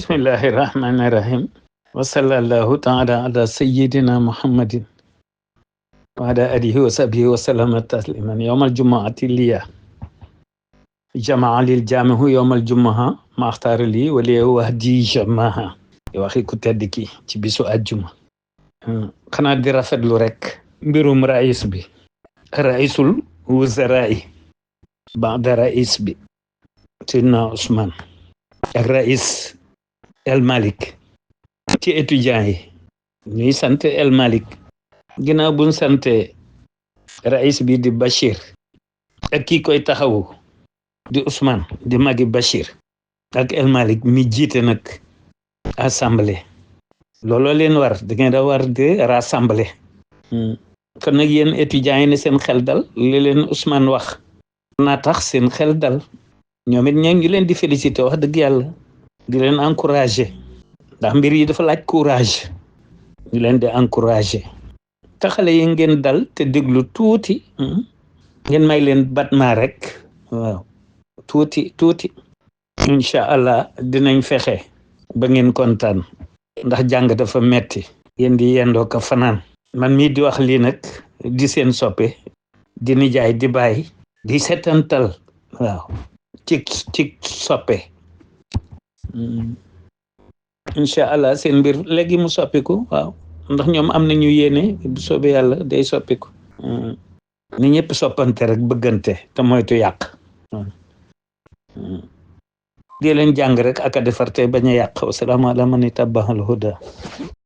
bismillahi rahmani rahim wa sallallahu taala ala sayyidina muhammadin wa ala alihi wa sahbihi wa sallama tasliman yawmal jumu'ati liya jamaa lil jaamihu yawmal jumu'a maxtaar li wali wahdi jamaha waxi ku tedd ki ci bisu àjjuma xanaa di rafetlu rek mbirum rais bi raisul wuzara'i ba'da rais bi Seydina Ousmane ak rais El Malick ci étudiants yi ñuy sant El Malick ginnaaw buñ sante rais bi di Bachir ak kii koy taxawu di Ousmane di magi Bachir ak El Malick mi jiite nag assemblée looloo leen war da ngeen da war de rassembler kon nag yéen étudiants yi ne seen xel dal li leen Ousmane wax naa tax seen xel dal ñoom it ñoo ngi leen di féliciter wax dëgg yàlla di leen encourager ndax mbir yi dafa laaj courage ñu leen di encourager te xale yi ngeen dal te déglu tuuti ngeen may leen batma rek waaw tuuti incha allah dinañ fexe ba ngeen kontaan ndax jàng dafa metti yéen di yendoo ko fanaan man mii di wax lii nag di seen soppe di nijaay di bàyyi di setantal waaw ci soppe incha allah seen mbir léegi mu soppiku waaw ndax ñoom am nañu yéene bu soobee yàlla day soppiku ni ñëpp soppante rek bëggante te moytu yàq di leen jàng rek ak a defar te bañ a yàq wasalaamaaleykum man ittabaal huda